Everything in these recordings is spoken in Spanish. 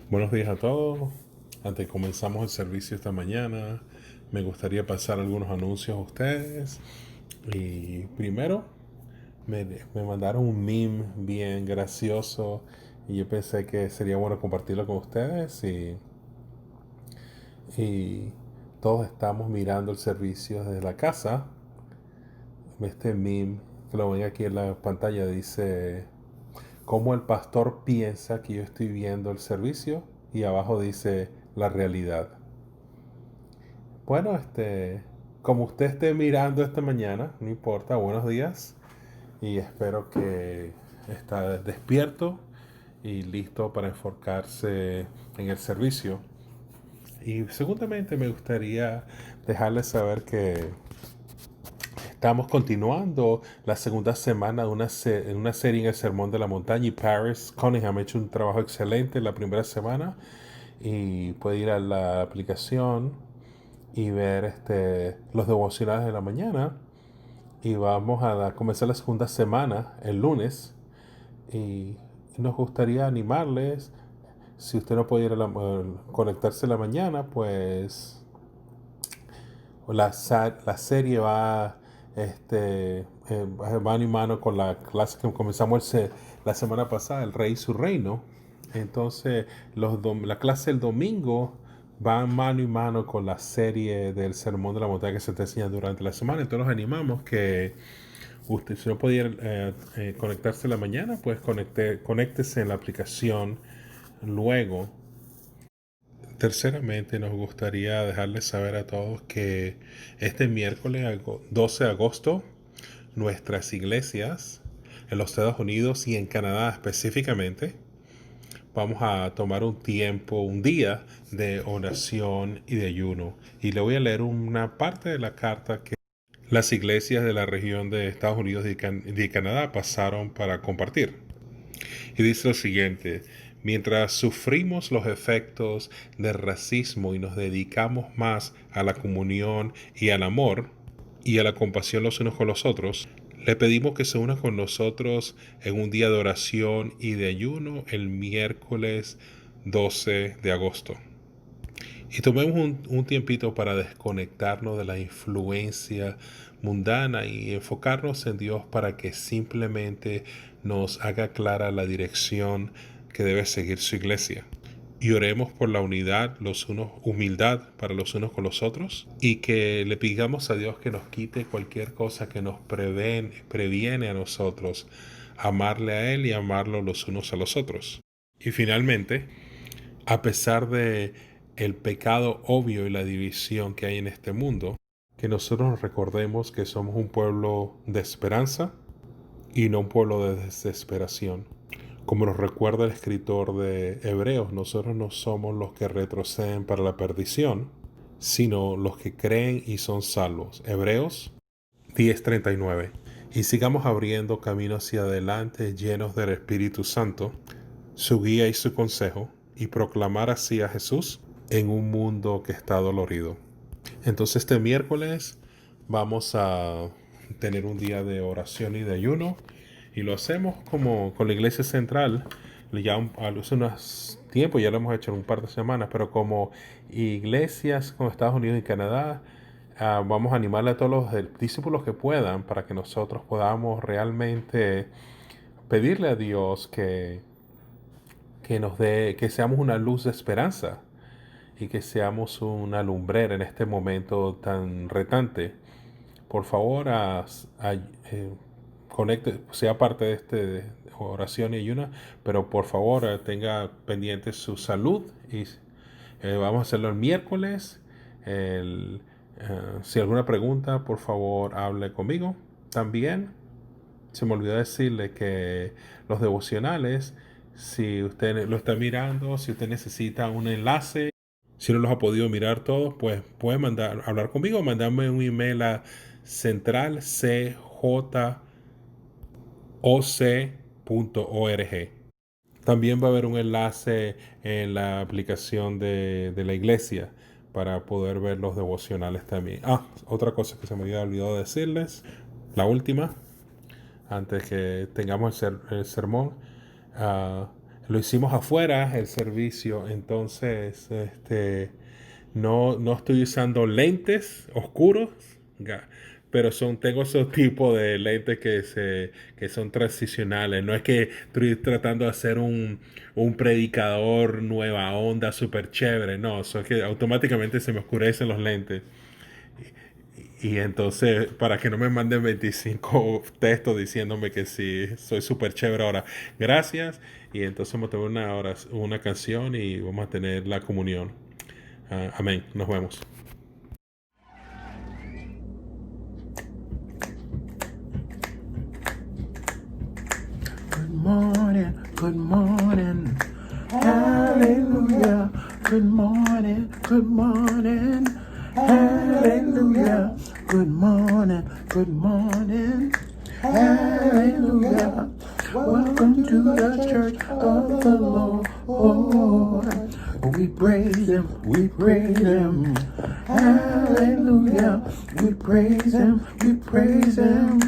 Buenos días a todos. Antes de comenzamos el servicio esta mañana, me gustaría pasar algunos anuncios a ustedes. Y primero, me mandaron un meme bien gracioso y yo pensé que sería bueno compartirlo con ustedes. Y todos estamos mirando el servicio desde la casa. Este meme, que lo ven aquí en la pantalla, dice: cómo el pastor piensa que yo estoy viendo el servicio, y abajo dice la realidad. Bueno, como usted esté mirando esta mañana, no importa, buenos días, y espero que está despierto y listo para enfocarse en el servicio. Y segundamente me gustaría dejarles saber que estamos continuando la segunda semana de una serie en el Sermón de la Montaña, y Paris Cunningham ha hecho un trabajo excelente en la primera semana, y puede ir a la aplicación y ver los devocionales de la mañana. Y vamos a comenzar la segunda semana el lunes, y nos gustaría animarles. Si usted no puede ir conectarse en la mañana, pues la serie va mano y mano con la clase que comenzamos la semana pasada, El Rey y su Reino. Entonces, la clase del domingo va mano y mano con la serie del Sermón de la Montaña que se te enseña durante la semana. Entonces, los animamos que usted, si no pudiera conectarse en la mañana, pues conéctese en la aplicación luego. Terceramente, nos gustaría dejarles saber a todos que este miércoles 12 de agosto, nuestras iglesias en los Estados Unidos y en Canadá específicamente, vamos a tomar un tiempo, un día de oración y de ayuno. Y le voy a leer una parte de la carta que las iglesias de la región de Estados Unidos y de Canadá pasaron para compartir. Y dice lo siguiente: mientras sufrimos los efectos del racismo y nos dedicamos más a la comunión y al amor y a la compasión los unos con los otros, le pedimos que se una con nosotros en un día de oración y de ayuno el miércoles 12 de agosto. Y tomemos un tiempito para desconectarnos de la influencia mundana y enfocarnos en Dios para que simplemente nos haga clara la dirección que debe seguir su iglesia. Y oremos por la unidad, humildad para los unos con los otros, y que le pidamos a Dios que nos quite cualquier cosa que nos previene a nosotros amarle a Él y amarlo los unos a los otros. Y finalmente, a pesar de el pecado obvio y la división que hay en este mundo, que nosotros recordemos que somos un pueblo de esperanza y no un pueblo de desesperación. Como nos recuerda el escritor de Hebreos, nosotros no somos los que retroceden para la perdición, sino los que creen y son salvos. Hebreos 10:39. Y sigamos abriendo camino hacia adelante llenos del Espíritu Santo, su guía y su consejo, y proclamar así a Jesús en un mundo que está dolorido. Entonces este miércoles vamos a tener un día de oración y de ayuno, y lo hacemos como con la iglesia central. Ya hace unos tiempos, ya lo hemos hecho en un par de semanas, pero como iglesias con Estados Unidos y Canadá, vamos a animarle a todos los discípulos que puedan para que nosotros podamos realmente pedirle a Dios que nos dé, que seamos una luz de esperanza y que seamos una lumbrera en este momento tan retante. Por favor, conecte, sea parte de oración y ayuna, pero por favor tenga pendiente su salud, y vamos a hacerlo el miércoles. Si alguna pregunta, por favor, hable conmigo. También se me olvidó decirle que los devocionales, si usted lo está mirando, si usted necesita un enlace, si no los ha podido mirar todos, pues puede hablar conmigo, mandarme un email a centralcjoc.org. También va a haber un enlace en la aplicación de la iglesia para poder ver los devocionales también. Otra cosa que se me había olvidado decirles, la última, antes que tengamos el sermón. lo hicimos afuera el servicio, entonces no estoy usando lentes oscuros, pero tengo esos tipos de lentes que son transicionales. No es que estoy tratando de hacer un predicador nueva onda súper chévere, no, eso es que automáticamente se me oscurecen los lentes. Y entonces, para que no me manden 25 textos diciéndome que sí, soy súper chévere ahora. Gracias. Y entonces vamos a tener una canción y vamos a tener la comunión. Amén. Nos vemos. Good morning, good morning. Hallelujah. Good morning, good morning. Hallelujah. Good morning, good morning. Hallelujah. Welcome to the church of the Lord. We praise Him, we praise Him. Hallelujah. We praise Him, we praise Him.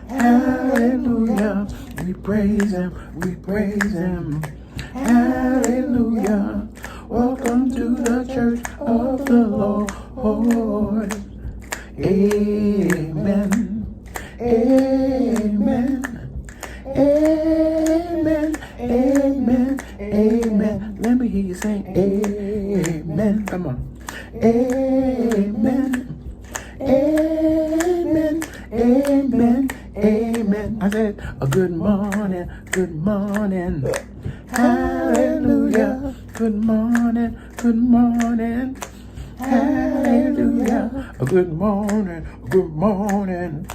Hallelujah. We praise Him, we praise Him. Hallelujah. Welcome to the church of the Lord. Amen. Amen. Amen. Amen. Amen. Let me hear you sing amen. Come on. Amen. Amen. Amen. Amen. I said a good morning. Good morning. Hallelujah. Good morning. Good morning. Hallelujah. A good morning. Good morning.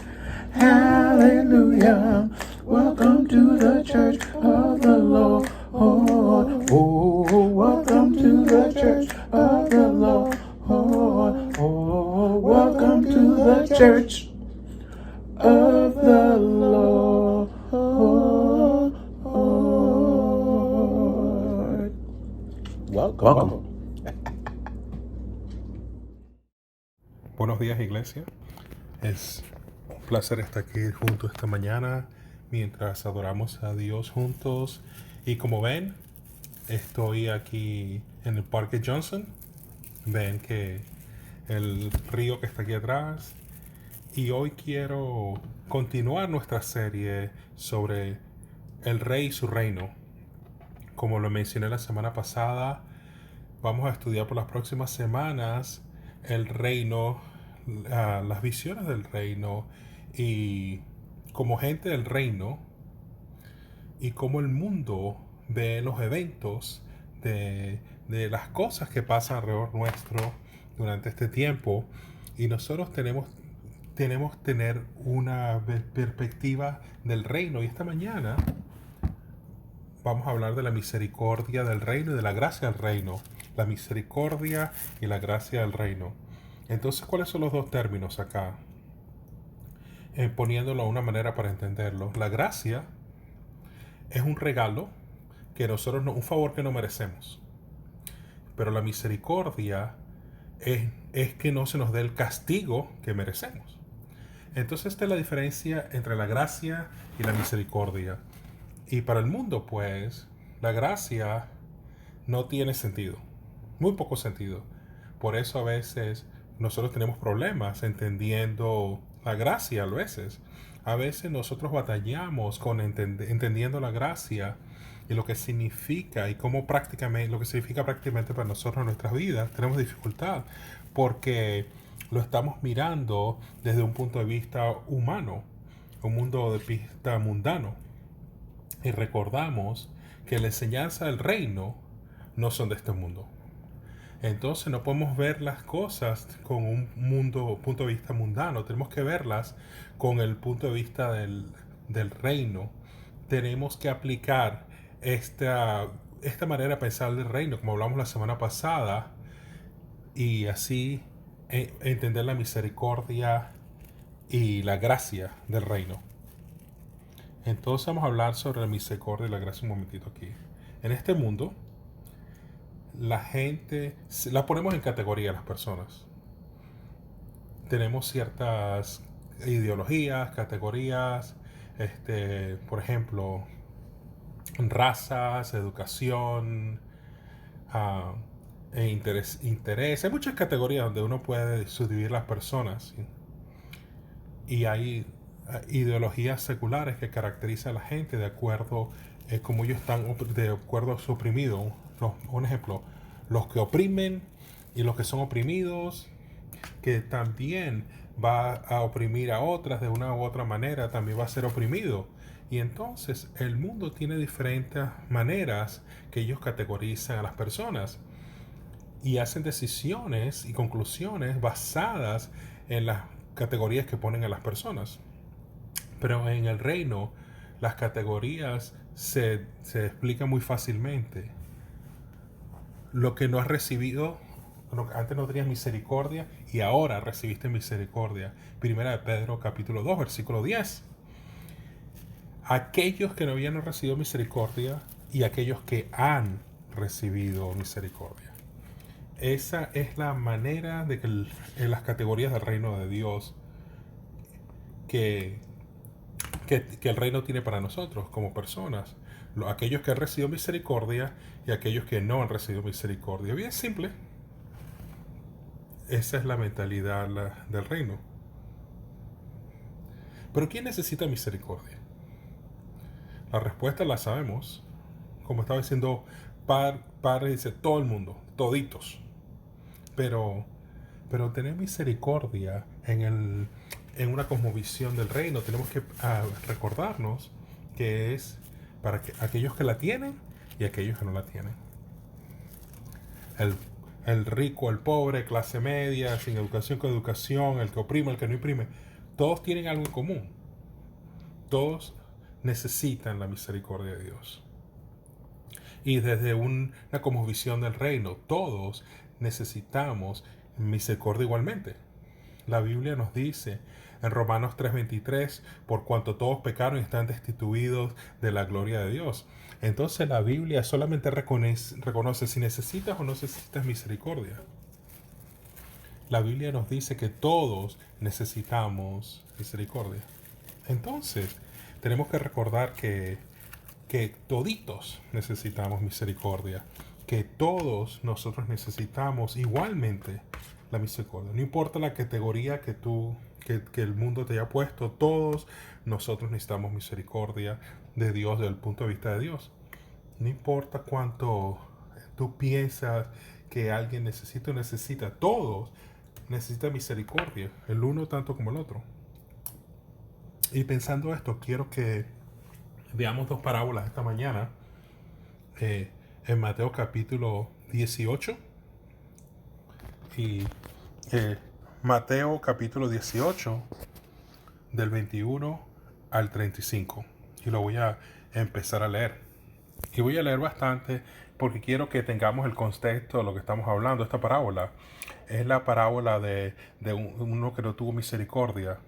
Hallelujah. Welcome to the church of the Lord. Oh, welcome to the church of the Lord. Oh, welcome to the church of the Lord. Welcome. Buenos días, iglesia. Es un placer estar aquí juntos esta mañana mientras adoramos a Dios juntos. Y como ven, estoy aquí en el Parque Johnson. Ven que el río que está aquí atrás. Y hoy quiero continuar nuestra serie sobre el rey y su reino. Como lo mencioné la semana pasada, vamos a estudiar por las próximas semanas el reino, las visiones del reino y como gente del reino y cómo el mundo ve los eventos de las cosas que pasan alrededor nuestro durante este tiempo, y nosotros tenemos tener una perspectiva del reino. Y esta mañana vamos a hablar de la misericordia del reino y de la gracia del reino. La misericordia y la gracia del reino. Entonces, ¿cuáles son los dos términos acá? Poniéndolo de una manera para entenderlo. La gracia es un regalo que nosotros un favor que no merecemos. Pero la misericordia es que no se nos dé el castigo que merecemos. Entonces, esta es la diferencia entre la gracia y la misericordia. Y para el mundo, pues, la gracia no tiene sentido. Muy poco sentido. Por eso a veces nosotros tenemos problemas entendiendo la gracia a veces. A veces nosotros batallamos con entendiendo la gracia y lo que significa y cómo prácticamente, lo que significa prácticamente para nosotros en nuestras vidas. Tenemos dificultad porque lo estamos mirando desde un punto de vista humano, un mundo de vista mundano. Y recordamos que la enseñanza del reino no son de este mundo. Entonces no podemos ver las cosas con un punto de vista mundano. Tenemos que verlas con el punto de vista del reino. Tenemos que aplicar esta manera de pensar del reino, como hablamos la semana pasada, y así entender la misericordia y la gracia del reino. Entonces vamos a hablar sobre la misericordia y la gracia un momentito aquí. En este mundo, la gente, la ponemos en categoría las personas. Tenemos ciertas ideologías, categorías, por ejemplo, razas, educación, ah, interés. Hay muchas categorías donde uno puede subdividir las personas. ¿Sí? Y hay ideologías seculares que caracterizan a la gente de acuerdo como ellos están, de acuerdo a su oprimido. Un ejemplo, los que oprimen y los que son oprimidos, que también va a oprimir a otras de una u otra manera, también va a ser oprimido. Y entonces el mundo tiene diferentes maneras que ellos categorizan a las personas y hacen decisiones y conclusiones basadas en las categorías que ponen a las personas. Pero en el reino las categorías se explican muy fácilmente. Lo que no has recibido, antes no tenías misericordia y ahora recibiste misericordia. Primera de Pedro capítulo 2 versículo 10. Aquellos que no habían recibido misericordia y aquellos que han recibido misericordia. Esa es la manera de que en las categorías del reino de Dios que el reino tiene para nosotros como personas. Aquellos que han recibido misericordia y aquellos que no han recibido misericordia. Bien simple. Esa es la mentalidad del reino. Pero ¿quién necesita misericordia? La respuesta la sabemos. Como estaba diciendo, Padre dice todo el mundo, toditos. Pero tener misericordia en una cosmovisión del reino, tenemos que recordarnos que es para aquellos que la tienen y aquellos que no la tienen. El rico, el pobre, clase media, sin educación, con educación, el que oprime, el que no imprime, todos tienen algo en común. Todos necesitan la misericordia de Dios. Y desde una cosmovisión del reino, todos necesitamos misericordia igualmente. La Biblia nos dice en Romanos 3:23, por cuanto todos pecaron y están destituidos de la gloria de Dios. Entonces la Biblia solamente reconoce si necesitas o no necesitas misericordia. La Biblia nos dice que todos necesitamos misericordia. Entonces, tenemos que recordar que toditos necesitamos misericordia, que todos nosotros necesitamos igualmente la misericordia. No importa la categoría que el mundo te haya puesto, todos nosotros necesitamos misericordia de Dios desde el punto de vista de Dios. No importa cuánto tú piensas que alguien necesita o necesita, todos necesitan misericordia, el uno tanto como el otro. Y pensando esto, quiero que veamos dos parábolas esta mañana en Mateo capítulo 18 y Mateo capítulo 18 del 21 al 35 y lo voy a empezar a leer y voy a leer bastante porque quiero que tengamos el contexto de lo que estamos hablando. Esta parábola es la parábola de uno que no tuvo misericordia.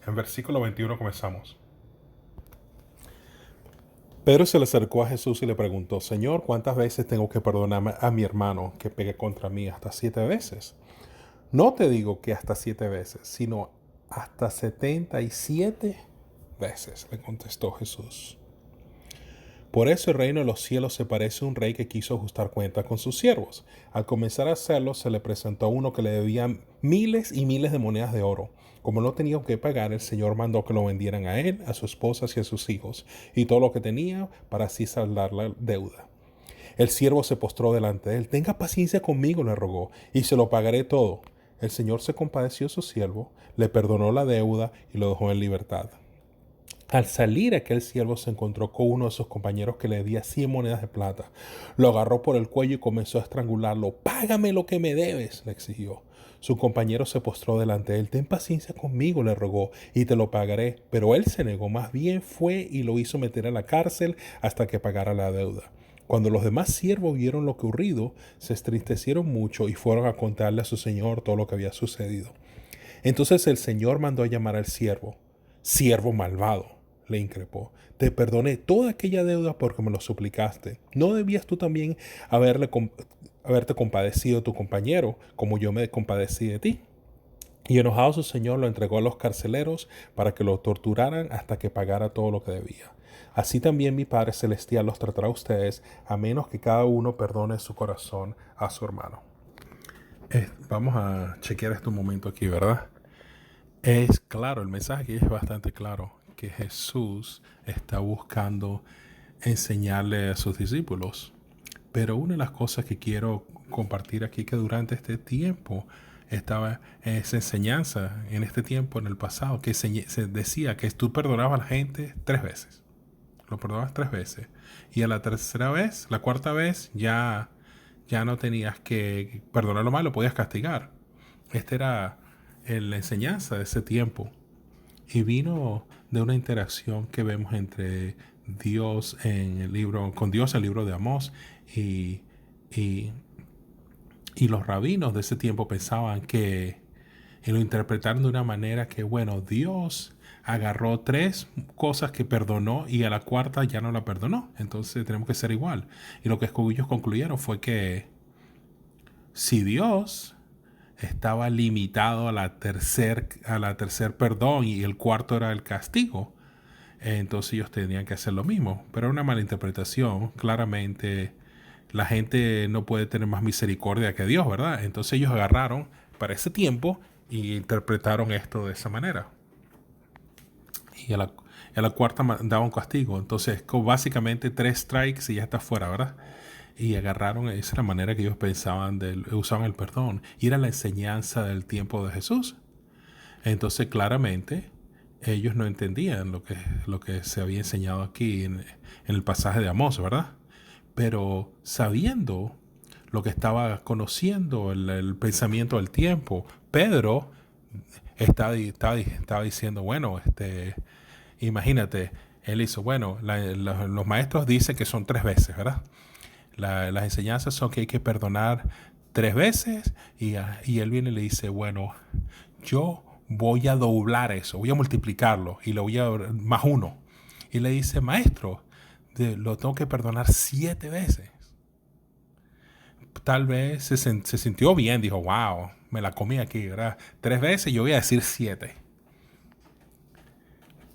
En versículo 21 comenzamos. Pedro se le acercó a Jesús y le preguntó: Señor, ¿cuántas veces tengo que perdonar a mi hermano que pegue contra mí? ¿Hasta 7 veces? No te digo que hasta 7 veces, sino hasta 77 veces, le contestó Jesús. Por eso el reino de los cielos se parece a un rey que quiso ajustar cuentas con sus siervos. Al comenzar a hacerlo, se le presentó a uno que le debía miles y miles de monedas de oro. Como no tenía que pagar, el Señor mandó que lo vendieran a él, a su esposa y a sus hijos, y todo lo que tenía, para así saldar la deuda. El siervo se postró delante de él. Tenga paciencia conmigo, le rogó, y se lo pagaré todo. El Señor se compadeció de su siervo, le perdonó la deuda y lo dejó en libertad. Al salir, aquel siervo se encontró con uno de sus compañeros que le debía 100 monedas de plata. Lo agarró por el cuello y comenzó a estrangularlo. «Págame lo que me debes», le exigió. Su compañero se postró delante de él. «Ten paciencia conmigo», le rogó, «y te lo pagaré». Pero él se negó. Más bien fue y lo hizo meter en la cárcel hasta que pagara la deuda. Cuando los demás siervos vieron lo ocurrido, se entristecieron mucho y fueron a contarle a su señor todo lo que había sucedido. Entonces el señor mandó a llamar al siervo. «Siervo malvado», le increpó, «te perdoné toda aquella deuda porque me lo suplicaste. ¿No debías tú también haberte compadecido de tu compañero como yo me compadecí de ti?». Y enojado su señor lo entregó a los carceleros para que lo torturaran hasta que pagara todo lo que debía. Así también mi Padre Celestial los tratará a ustedes, a menos que cada uno perdone su corazón a su hermano. Vamos a chequear este momento aquí, ¿verdad? Es claro, el mensaje aquí es bastante claro, que Jesús está buscando enseñarle a sus discípulos. Pero una de las cosas que quiero compartir aquí, que durante este tiempo estaba esa enseñanza, en este tiempo, en el pasado, que se decía que tú perdonabas a la gente 3 veces. Lo perdonabas 3 veces. Y a la tercera vez, la cuarta vez, ya no tenías que perdonarlo más, lo podías castigar. Esta era la enseñanza de ese tiempo. Y vino de una interacción que vemos entre Dios en el libro, con Dios en el libro de Amós y, y, y los rabinos de ese tiempo pensaban que, y lo interpretaron de una manera que, bueno, Dios agarró 3 cosas que perdonó y a la cuarta ya no la perdonó. Entonces tenemos que ser igual. Y lo que ellos concluyeron fue que si Dios estaba limitado a la tercer perdón y el cuarto era el castigo, entonces ellos tenían que hacer lo mismo. Pero era una mala interpretación. Claramente la gente no puede tener más misericordia que Dios, ¿verdad? Entonces ellos agarraron para ese tiempo y interpretaron esto de esa manera. Y a la cuarta daba un castigo. Entonces básicamente 3 strikes y ya está fuera, ¿verdad? Y agarraron, esa era la manera que ellos pensaban, usaban el perdón. Y era la enseñanza del tiempo de Jesús. Entonces claramente ellos no entendían lo que se había enseñado aquí en el pasaje de Amós, ¿verdad? Pero sabiendo lo que estaba conociendo, el pensamiento del tiempo, Pedro estaba diciendo, bueno, imagínate, él hizo, bueno, los maestros dicen que son 3 veces, ¿verdad? Las enseñanzas son que hay que perdonar 3 veces y él viene y le dice, bueno, yo voy a doblar eso, voy a multiplicarlo y lo voy a más 1. Y le dice, maestro, lo tengo que perdonar 7 veces. Tal vez se sintió bien, dijo, wow, me la comí aquí, ¿verdad? 3 veces, yo voy a decir 7.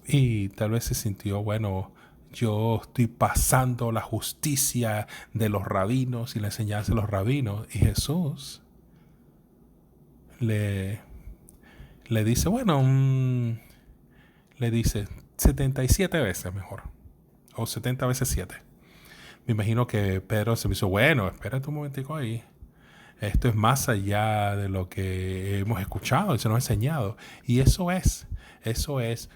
Y tal vez se sintió, bueno, yo estoy pasando la justicia de los rabinos y la enseñanza de los rabinos. Y Jesús le dice, bueno, le dice 77 veces mejor. O 70 veces 7. Me imagino que Pedro se me hizo, bueno, espérate un momentico ahí. Esto es más allá de lo que hemos escuchado y se nos ha enseñado. Y eso es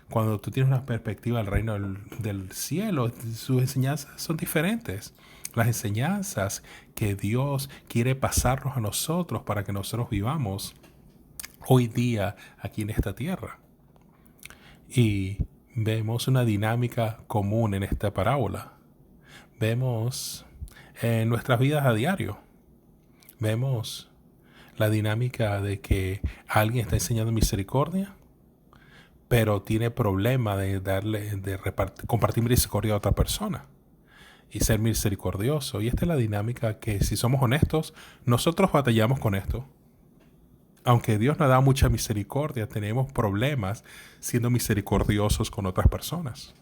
cuando tú tienes una perspectiva del reino del cielo, sus enseñanzas son diferentes. Las enseñanzas que Dios quiere pasarnos a nosotros para que nosotros vivamos hoy día aquí en esta tierra. Y vemos una dinámica común en esta parábola. Vemos en nuestras vidas a diario. Vemos la dinámica de que alguien está enseñando misericordia, pero tiene problema de compartir misericordia a otra persona y ser misericordioso. Y esta es la dinámica que, si somos honestos, nosotros batallamos con esto. Aunque Dios nos da mucha misericordia, tenemos problemas siendo misericordiosos con otras personas.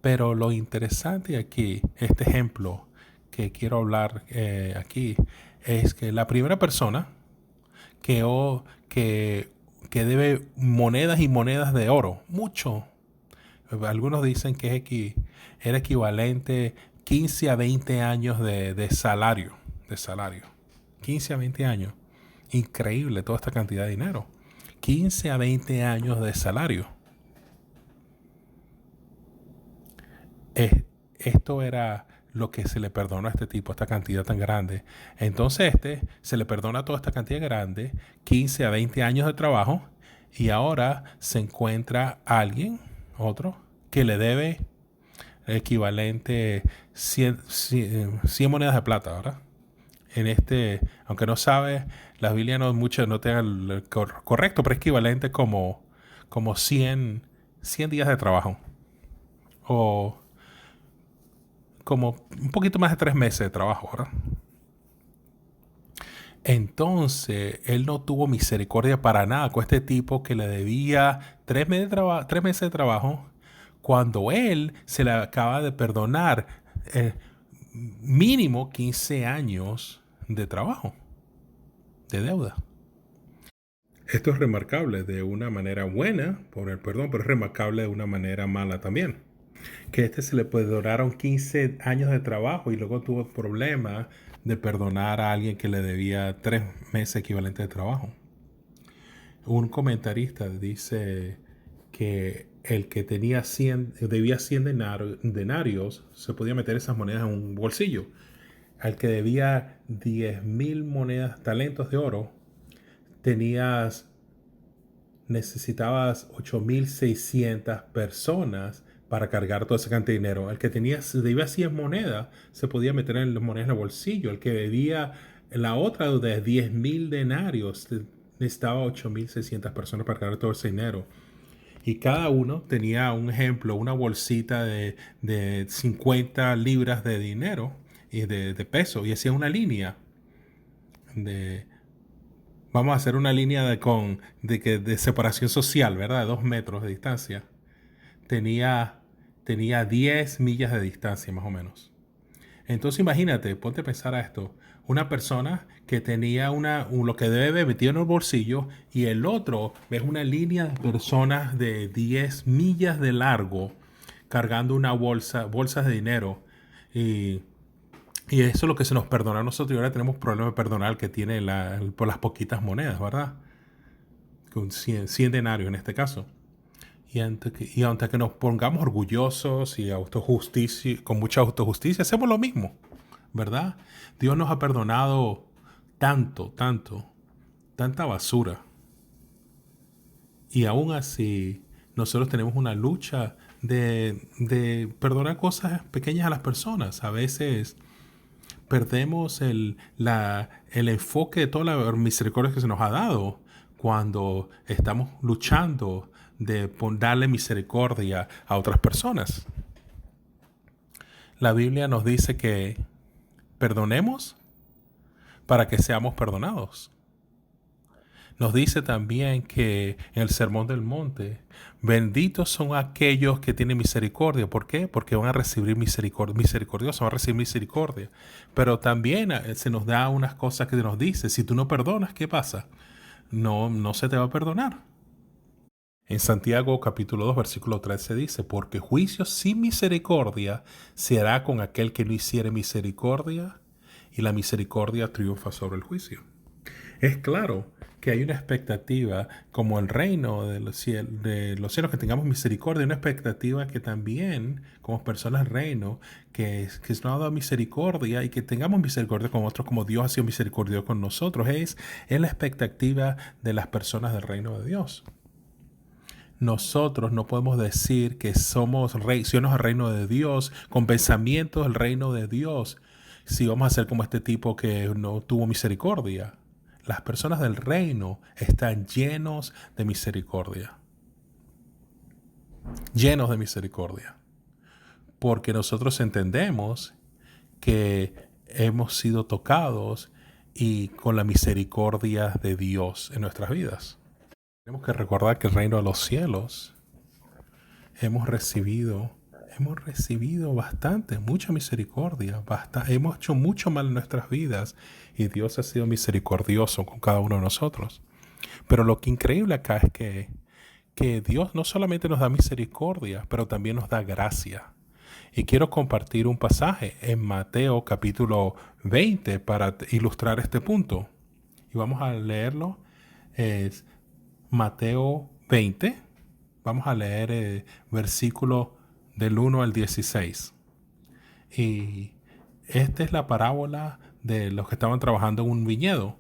Pero lo interesante aquí, este ejemplo que quiero hablar aquí, es que la primera persona que debe monedas y monedas de oro, mucho. Algunos dicen que era equivalente 15 a 20 años de salario. 15 a 20 años. Increíble toda esta cantidad de dinero. 15 a 20 años de salario. Esto era lo que se le perdonó a este tipo, esta cantidad tan grande. Entonces se le perdona toda esta cantidad grande, 15 a 20 años de trabajo, y ahora se encuentra alguien, otro, que le debe el equivalente 100 monedas de plata, ¿verdad? Aunque no sabe, la Biblia no tengan el correcto, pero es equivalente como 100 días de trabajo. O como un poquito más de 3 meses de trabajo, ¿verdad? Entonces, él no tuvo misericordia para nada con este tipo que le debía 3 meses de trabajo, cuando él se le acaba de perdonar mínimo 15 años de trabajo, de deuda. Esto es remarcable de una manera buena por el perdón, pero es remarcable de una manera mala también. Que se le perdonaron 15 años de trabajo y luego tuvo problemas de perdonar a alguien que le debía 3 meses equivalente de trabajo. Un comentarista dice que el que debía 100 denarios se podía meter esas monedas en un bolsillo. Al que debía 10,000 monedas, talentos de oro, necesitabas 8,600 personas para cargar toda esa cantidad de dinero. El que debía 100 monedas se podía meter en las monedas en el bolsillo. El que debía la otra de 10,000 denarios necesitaba 8,600 personas para cargar todo ese dinero. Y cada uno tenía un ejemplo, una bolsita de 50 libras de dinero y de peso, y hacía una línea vamos a hacer una línea de separación social, ¿verdad? De 2 metros de distancia. Tenía 10 millas de distancia, más o menos. Entonces imagínate, ponte a pensar a esto. Una persona que tenía lo que debe metido en el bolsillo, y el otro ves una línea de personas de 10 millas de largo cargando bolsas de dinero. Y eso es lo que se nos perdona a nosotros. Y ahora tenemos problemas de perdonar que tiene por las poquitas monedas, ¿verdad? Con 100 denarios en este caso. Y aunque nos pongamos orgullosos y con mucha autojusticia, hacemos lo mismo, ¿verdad? Dios nos ha perdonado tanta basura. Y aún así, nosotros tenemos una lucha de perdonar cosas pequeñas a las personas. A veces perdemos el enfoque de toda la misericordia que se nos ha dado cuando estamos luchando de darle misericordia a otras personas. La Biblia nos dice que perdonemos para que seamos perdonados. Nos dice también que en el Sermón del Monte, benditos son aquellos que tienen misericordia. ¿Por qué? Porque van a recibir misericordiosos, van a recibir misericordia. Pero también se nos da unas cosas que nos dice, si tú no perdonas, ¿qué pasa? No se te va a perdonar. En Santiago capítulo 2, versículo 13 dice, porque juicio sin misericordia se hará con aquel que no hiciere misericordia, y la misericordia triunfa sobre el juicio. Es claro que hay una expectativa, como el reino de los cielos, que tengamos misericordia, una expectativa que también, como personas del reino, que nos ha dado misericordia y que tengamos misericordia con otros como Dios ha sido misericordioso con nosotros. Es la expectativa de las personas del reino de Dios. Nosotros no podemos decir que somos ciudadanos del reino de Dios, con pensamientos del reino de Dios, si vamos a ser como este tipo que no tuvo misericordia. Las personas del reino están llenos de misericordia. Llenos de misericordia. Porque nosotros entendemos que hemos sido tocados y con la misericordia de Dios en nuestras vidas. Tenemos que recordar que el reino de los cielos hemos recibido mucha misericordia. Hemos hecho mucho mal en nuestras vidas y Dios ha sido misericordioso con cada uno de nosotros. Pero lo que increíble acá es que Dios no solamente nos da misericordia, pero también nos da gracia. Y quiero compartir un pasaje en Mateo capítulo 20 para ilustrar este punto. Y vamos a leerlo. Es Mateo 20. Vamos a leer versículo del 1 al 16. Y esta es la parábola de los que estaban trabajando en un viñedo.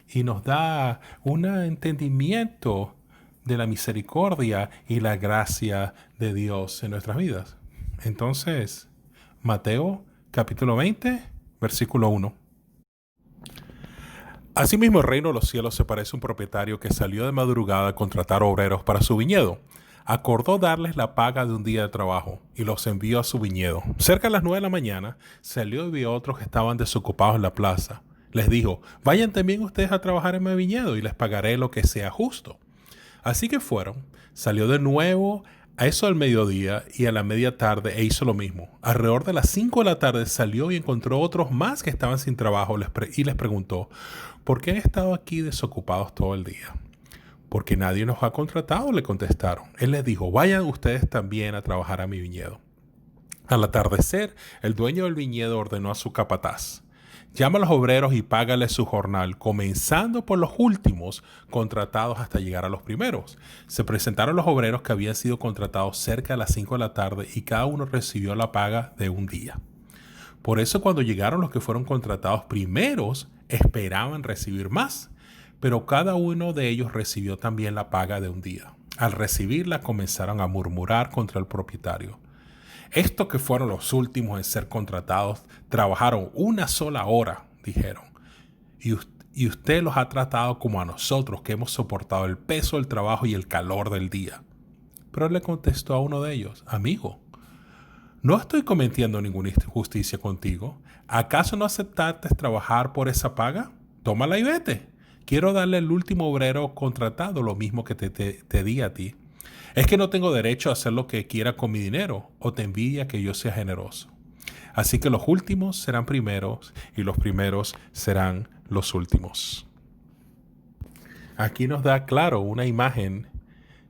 Y nos da un entendimiento de la misericordia y la gracia de Dios en nuestras vidas. Entonces, Mateo capítulo 20, versículo 1. Asimismo, el reino de los cielos se parece a un propietario que salió de madrugada a contratar obreros para su viñedo. Acordó darles la paga de un día de trabajo y los envió a su viñedo. Cerca de las 9 de la mañana, salió y vio a otros que estaban desocupados en la plaza. Les dijo, vayan también ustedes a trabajar en mi viñedo y les pagaré lo que sea justo. Así que fueron. Salió de nuevo a eso del mediodía y a la media tarde e hizo lo mismo. Alrededor de las 5 de la tarde salió y encontró otros más que estaban sin trabajo y les preguntó, ¿por qué han estado aquí desocupados todo el día? Porque nadie nos ha contratado, le contestaron. Él les dijo, vayan ustedes también a trabajar a mi viñedo. Al atardecer, el dueño del viñedo ordenó a su capataz, llama a los obreros y págales su jornal, comenzando por los últimos contratados hasta llegar a los primeros. Se presentaron los obreros que habían sido contratados cerca de las 5 de la tarde y cada uno recibió la paga de un día. Por eso cuando llegaron los que fueron contratados primeros, esperaban recibir más, pero cada uno de ellos recibió también la paga de un día. Al recibirla comenzaron a murmurar contra el propietario. Estos que fueron los últimos en ser contratados trabajaron una sola hora, dijeron, y usted los ha tratado como a nosotros que hemos soportado el peso del trabajo y el calor del día. Pero él le contestó a uno de ellos, amigo, no estoy cometiendo ninguna injusticia contigo. ¿Acaso no aceptaste trabajar por esa paga? Tómala y vete. Quiero darle al último obrero contratado lo mismo que te di a ti. ¿Es que no tengo derecho a hacer lo que quiera con mi dinero o te envidia que yo sea generoso? Así que los últimos serán primeros y los primeros serán los últimos. Aquí nos da claro una imagen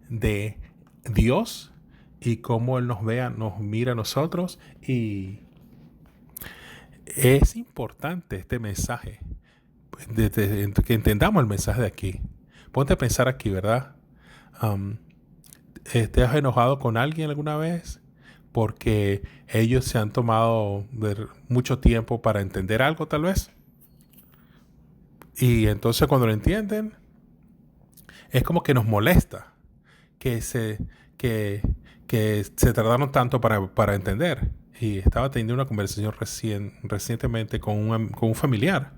de Dios y cómo Él nos mira a nosotros, y es importante este mensaje, que entendamos el mensaje de aquí. Ponte a pensar aquí, ¿verdad? ¿Te has enojado con alguien alguna vez? Porque ellos se han tomado mucho tiempo para entender algo, tal vez. Y entonces cuando lo entienden, es como que nos molesta que se tardaron tanto para entender. Y estaba teniendo una conversación recientemente con un familiar.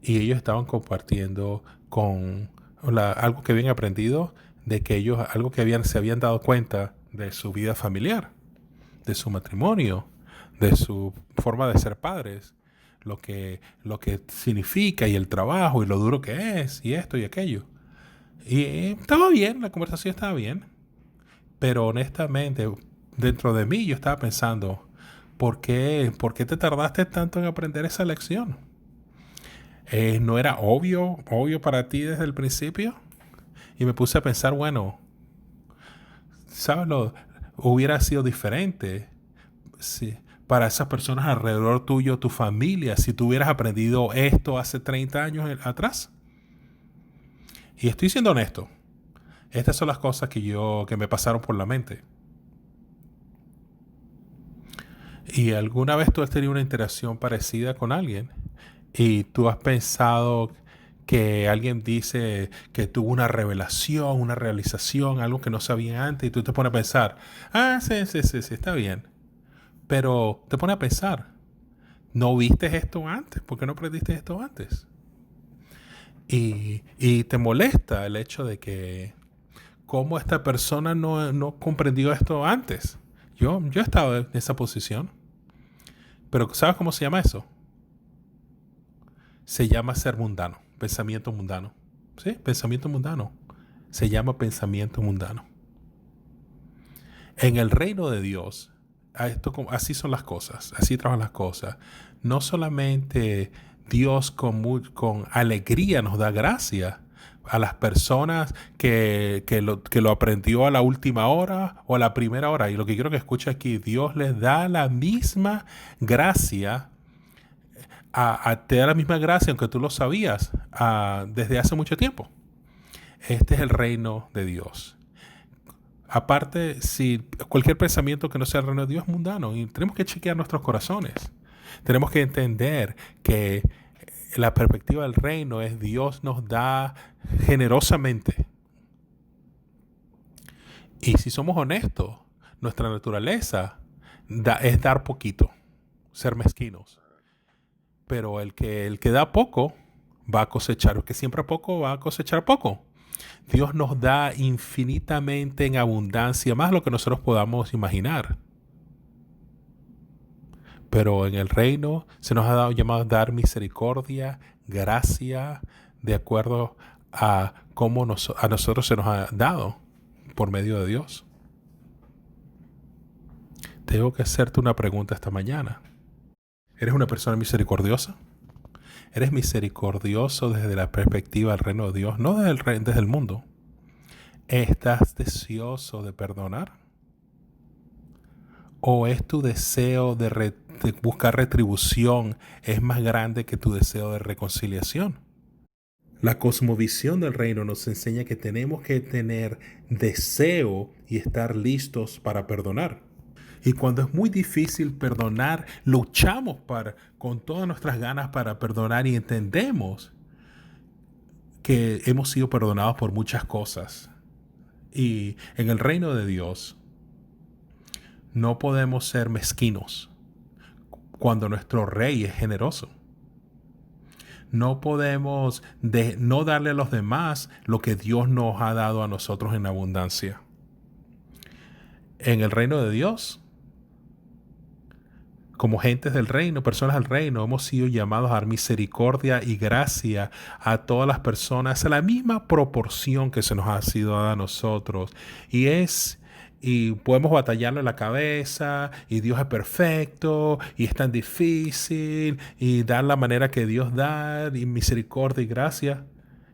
Y ellos estaban compartiendo algo que habían aprendido, de que ellos, algo que se habían dado cuenta de su vida familiar, de su matrimonio, de su forma de ser padres, lo que significa y el trabajo y lo duro que es y esto y aquello. Y estaba bien, la conversación estaba bien, pero honestamente dentro de mí yo estaba pensando, ¿por qué te tardaste tanto en aprender esa lección? ¿No era obvio para ti desde el principio? Y me puse a pensar, bueno, ¿sabes? Hubiera sido diferente para esas personas alrededor tuyo, tu familia, si tú hubieras aprendido esto hace 30 años atrás. Y estoy siendo honesto. Estas son las cosas que me pasaron por la mente. ¿Y alguna vez tú has tenido una interacción parecida con alguien? Y tú has pensado que alguien dice que tuvo una revelación, una realización, algo que no sabía antes, y tú te pones a pensar, sí, está bien. Pero te pones a pensar, ¿no viste esto antes? ¿Por qué no aprendiste esto antes? Y te molesta el hecho de que cómo esta persona no comprendió esto antes. Yo he estado en esa posición. Pero ¿sabes cómo se llama eso? Se llama ser mundano, pensamiento mundano. ¿Sí? Pensamiento mundano. Se llama pensamiento mundano. En el reino de Dios, así son las cosas, así trabajan las cosas. No solamente Dios con alegría nos da gracia a las personas que lo aprendió a la última hora o a la primera hora. Y lo que quiero que escuche aquí, Dios les da la misma gracia, te da la misma gracia aunque tú lo sabías desde hace mucho tiempo. Este es el reino de Dios. Aparte, si cualquier pensamiento que no sea el reino de Dios es mundano, y tenemos que chequear nuestros corazones. Tenemos que entender que la perspectiva del reino es Dios nos da generosamente. Y si somos honestos, nuestra naturaleza es dar poquito, ser mezquinos. Pero el que da poco va a cosechar, el que siembra poco va a cosechar poco. Dios nos da infinitamente en abundancia, más lo que nosotros podamos imaginar. Pero en el reino se nos ha dado llamado a dar misericordia, gracia de acuerdo a cómo a nosotros se nos ha dado por medio de Dios. Tengo que hacerte una pregunta esta mañana. ¿Eres una persona misericordiosa? ¿Eres misericordioso desde la perspectiva del reino de Dios, no desde el mundo? ¿Estás deseoso de perdonar? ¿O es tu deseo de buscar retribución es más grande que tu deseo de reconciliación? La cosmovisión del reino nos enseña que tenemos que tener deseo y estar listos para perdonar. Y cuando es muy difícil perdonar, luchamos con todas nuestras ganas para perdonar y entendemos que hemos sido perdonados por muchas cosas. Y en el reino de Dios no podemos ser mezquinos cuando nuestro rey es generoso. No podemos no darle a los demás lo que Dios nos ha dado a nosotros en abundancia. En el reino de Dios, como gentes del reino, personas del reino, hemos sido llamados a dar misericordia y gracia a todas las personas a la misma proporción que se nos ha sido dada a nosotros. Y podemos batallarlo en la cabeza, y Dios es perfecto, y es tan difícil, y dar la manera que Dios da, y misericordia y gracia.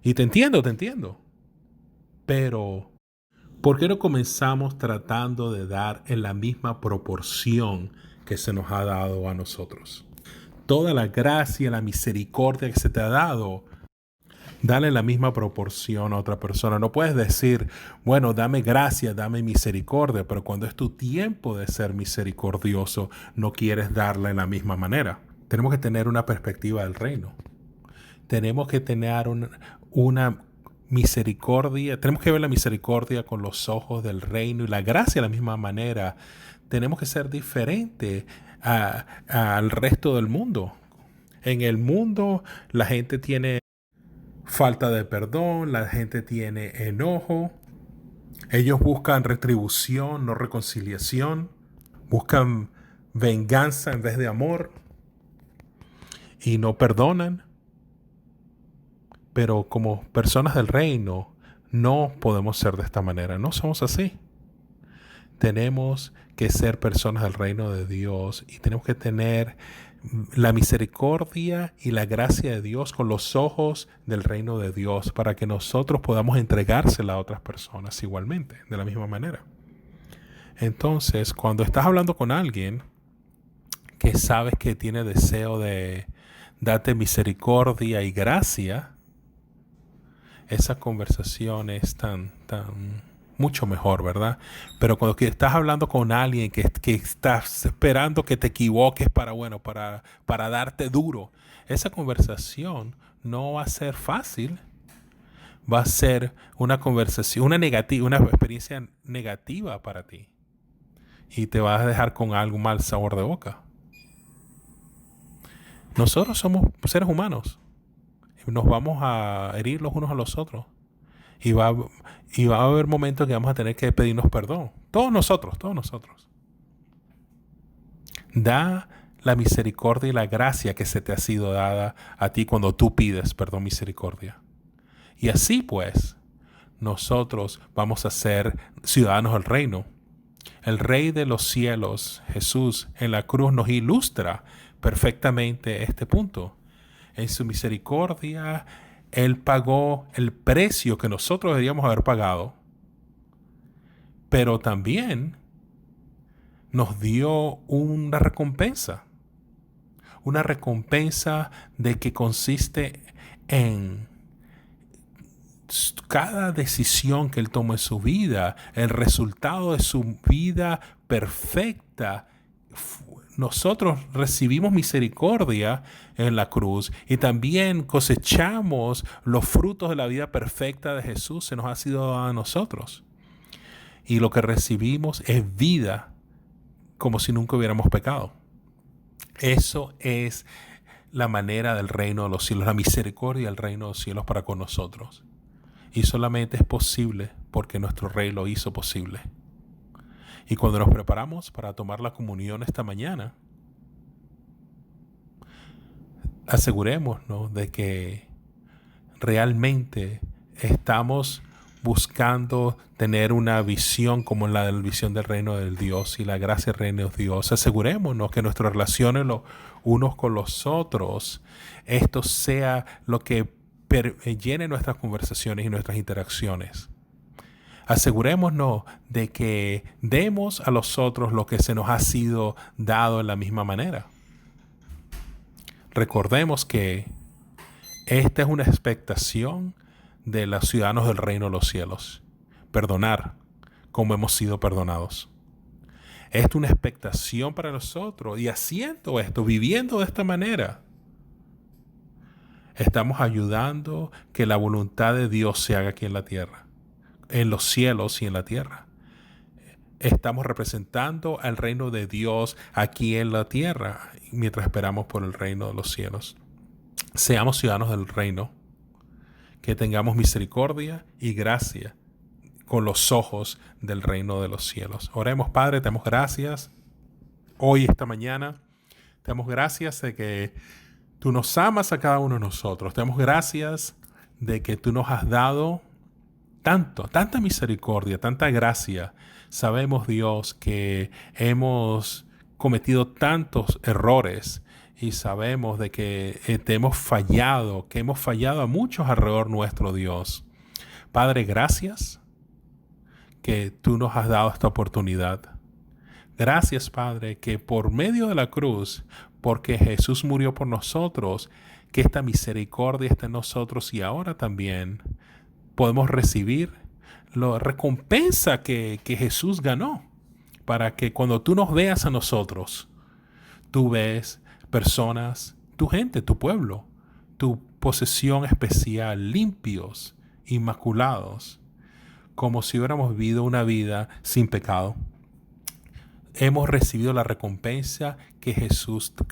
Y te entiendo. Pero, ¿por qué no comenzamos tratando de dar en la misma proporción que se nos ha dado a nosotros? Toda la gracia, la misericordia que se te ha dado, dale la misma proporción a otra persona. No puedes decir, bueno, dame gracia, dame misericordia, pero cuando es tu tiempo de ser misericordioso, no quieres darla en la misma manera. Tenemos que tener una perspectiva del reino. Tenemos que tener una misericordia, tenemos que ver la misericordia con los ojos del reino y la gracia de la misma manera. Tenemos que ser diferentes al resto del mundo. En el mundo la gente tiene falta de perdón, la gente tiene enojo. Ellos buscan retribución, no reconciliación. Buscan venganza en vez de amor. Y no perdonan. Pero como personas del reino, no podemos ser de esta manera. No somos así. Tenemos que ser personas del reino de Dios y tenemos que tener la misericordia y la gracia de Dios con los ojos del reino de Dios para que nosotros podamos entregársela a otras personas igualmente, de la misma manera. Entonces, cuando estás hablando con alguien que sabes que tiene deseo de darte misericordia y gracia, esa conversación es tan mucho mejor, ¿verdad? Pero cuando estás hablando con alguien que estás esperando que te equivoques para darte duro, esa conversación no va a ser fácil. Va a ser una conversación, una experiencia negativa para ti. Y te vas a dejar con algo mal sabor de boca. Nosotros somos seres humanos. Nos vamos a herir los unos a los otros. Y va a haber momentos que vamos a tener que pedirnos perdón. Todos nosotros. Da la misericordia y la gracia que se te ha sido dada a ti cuando tú pides perdón, misericordia. Y así pues, nosotros vamos a ser ciudadanos del reino. El Rey de los cielos, Jesús, en la cruz nos ilustra perfectamente este punto. En su misericordia, Él pagó el precio que nosotros deberíamos haber pagado, pero también nos dio una recompensa de que consiste en cada decisión que Él tomó en su vida, el resultado de su vida perfecta. Nosotros recibimos misericordia en la cruz y también cosechamos los frutos de la vida perfecta de Jesús. Se nos ha sido dado a nosotros. Y lo que recibimos es vida como si nunca hubiéramos pecado. Eso es la manera del reino de los cielos, la misericordia del reino de los cielos para con nosotros. Y solamente es posible porque nuestro Rey lo hizo posible. Y cuando nos preparamos para tomar la comunión esta mañana, asegurémonos de que realmente estamos buscando tener una visión como la visión del reino de Dios y la gracia del reino de Dios. Asegurémonos que nuestras relaciones los unos con los otros, esto sea lo que llene nuestras conversaciones y nuestras interacciones. Asegurémonos de que demos a los otros lo que se nos ha sido dado en la misma manera. Recordemos que esta es una expectación de los ciudadanos del reino de los cielos. Perdonar como hemos sido perdonados. Esto es una expectación para nosotros, y haciendo esto, viviendo de esta manera, estamos ayudando que la voluntad de Dios se haga aquí en la tierra, en los cielos y en la tierra. Estamos representando al reino de Dios aquí en la tierra mientras esperamos por el reino de los cielos. Seamos ciudadanos del reino, que tengamos misericordia y gracia con los ojos del reino de los cielos. Oremos, Padre, te damos gracias hoy, esta mañana. Te damos gracias de que tú nos amas a cada uno de nosotros. Te damos gracias de que tú nos has dado tanta misericordia, tanta gracia. Sabemos, Dios, que hemos cometido tantos errores y sabemos de que te hemos fallado, que hemos fallado a muchos alrededor nuestro, Dios. Padre, gracias que tú nos has dado esta oportunidad. Gracias, Padre, que por medio de la cruz, porque Jesús murió por nosotros, que esta misericordia está en nosotros y ahora también podemos recibir la recompensa que Jesús ganó, para que cuando tú nos veas a nosotros, tú ves personas, tu gente, tu pueblo, tu posesión especial, limpios, inmaculados, como si hubiéramos vivido una vida sin pecado. Hemos recibido la recompensa que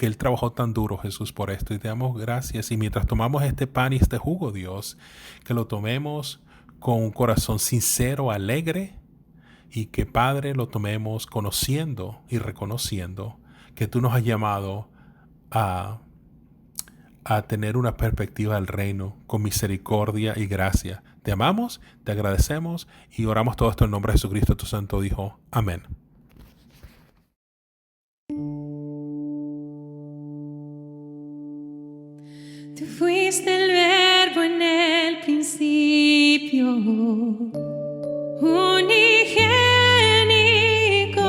Él trabajó tan duro, Jesús, por esto, y te damos gracias. Y mientras tomamos este pan y este jugo, Dios, que lo tomemos con un corazón sincero, alegre, y que, Padre, lo tomemos conociendo y reconociendo que tú nos has llamado a tener una perspectiva del reino con misericordia y gracia. Te amamos, te agradecemos y oramos todo esto en nombre de Jesucristo, tu Santo Hijo. Amén. Tú fuiste el verbo en el principio, unigénico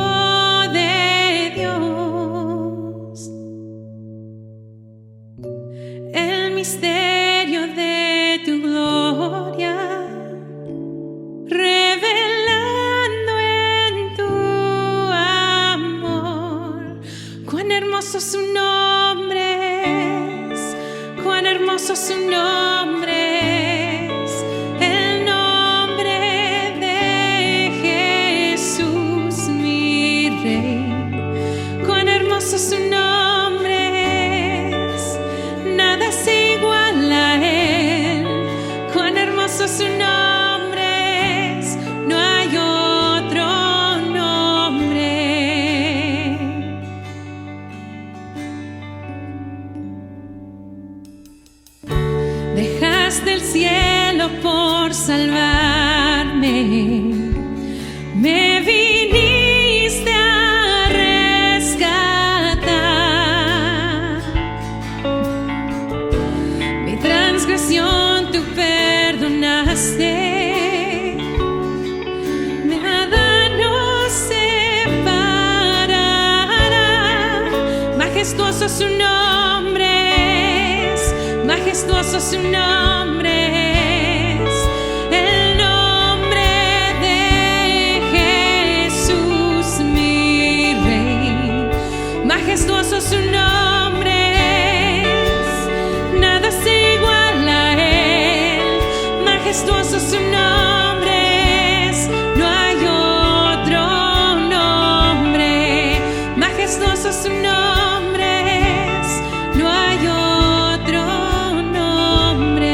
de Dios. El misterio de tu gloria, revelando en tu amor. Cuán hermoso su nombre es, cuán hermoso su nombre es, el nombre de Jesús mi Rey. Cuán hermoso su nombre es, nada es igual a él. Cuán hermoso su nombre es, no hay otro nombre. Dejaste el cielo por salvarme, me viniste a rescatar. Mi transgresión tú perdonaste, nada nos separará. Majestuoso su nombre es, majestuoso su nombre es, el nombre de Jesús mi Rey. Majestuoso su nombre es, nada es igual a él. Majestuoso su nombre es, no hay otro nombre. Majestuoso su nombre es, no hay otro nombre.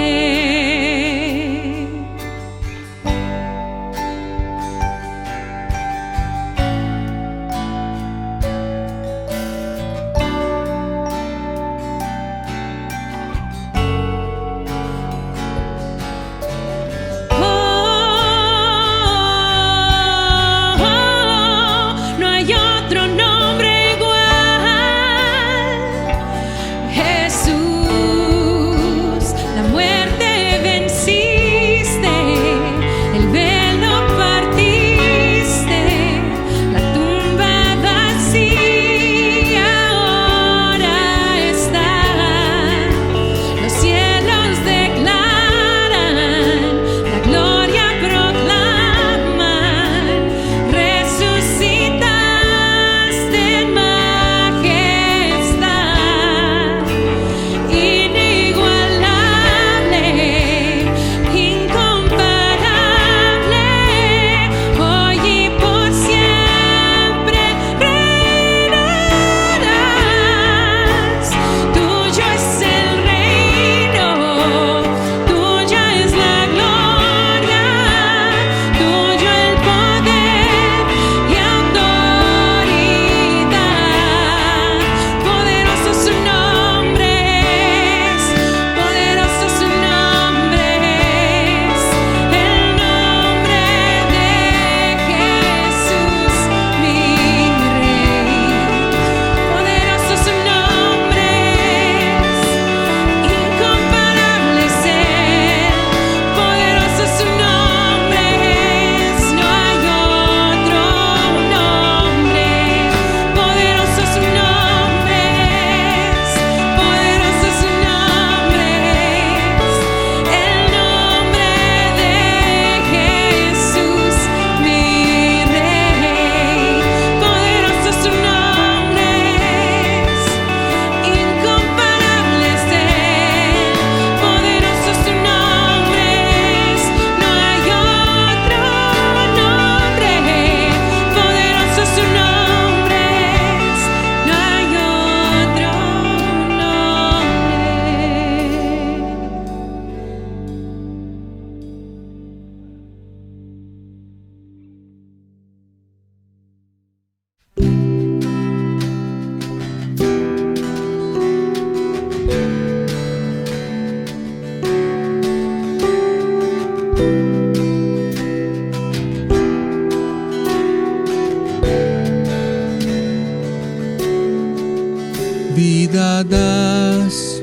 Vida das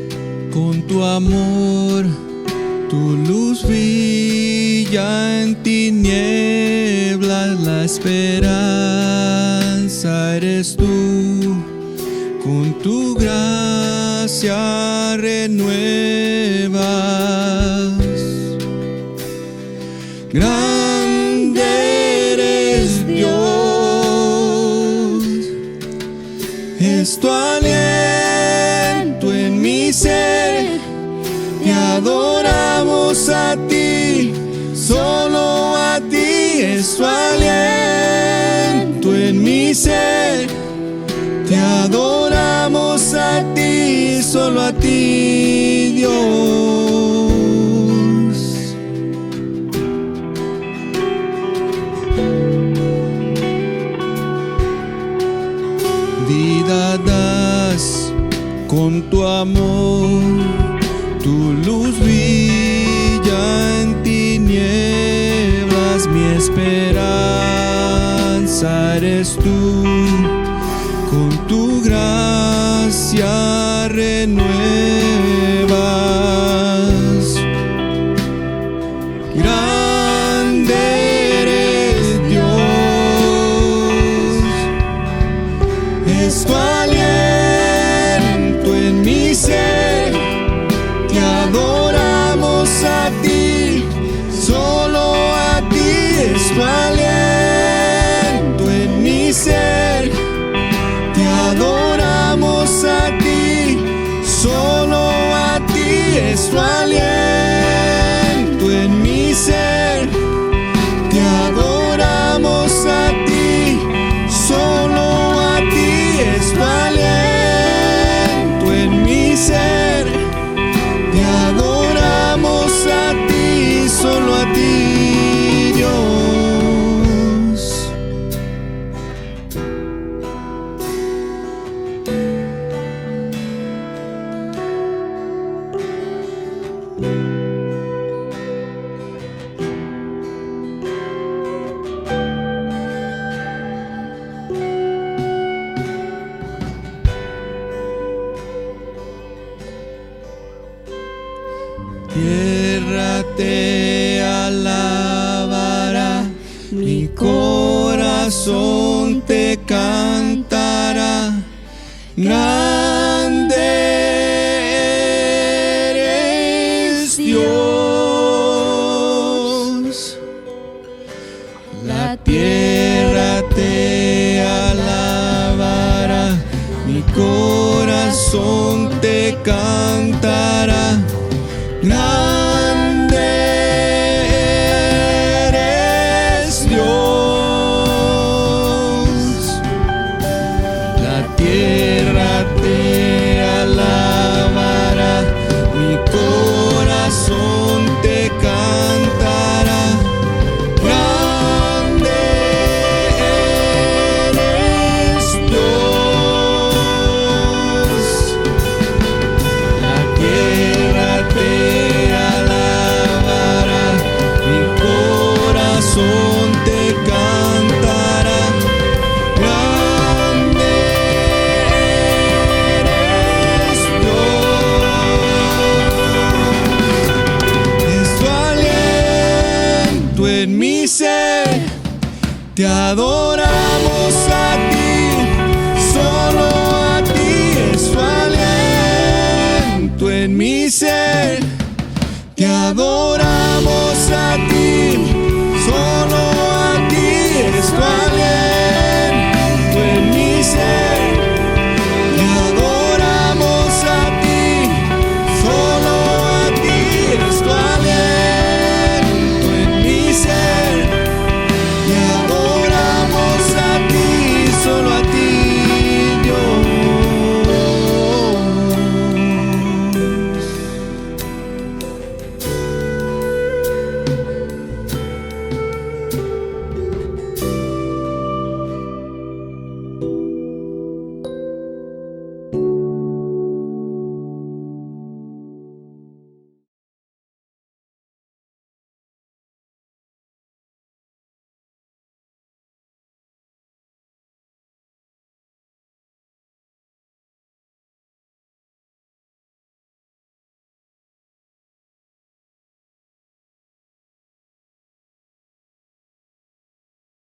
con tu amor, tu luz brilla en tinieblas, la esperanza eres tú, con tu gracia renuevas. Grande eres Dios, es tu aliento en mi ser, te adoramos a ti, solo a ti, es tu aliento en mi ser, te adoramos a ti, solo a ti, Dios. Vida das con tu amor, tu luz brilla en tinieblas, mi esperanza eres tú, con tu gracia renuevas. Grande eres Dios, es tu aliento en mi ser, te adoramos a ti, solo a ti, es tu aliento en mi ser, te adoramos a ti, solo a ti, es tu aliento en mi ser, te adoramos a ti, solo a ti, es tu aliento en mi ser, te adoramos a ti, solo a ti, Dios. Tierra te alabará, mi corazón te cantará. Grande eres Dios, la tierra te alabará, mi corazón te cantará. Grande eres Dios, la tierra te alabará, mi corazón te cantará. Grande eres Dios, la tierra te alabará, mi corazón te cantará. Grande eres Dios, es tu aliento en mi ser, te adoramos a ti, solo a ti, es tu aliento en mi ser, te adoramos a ti,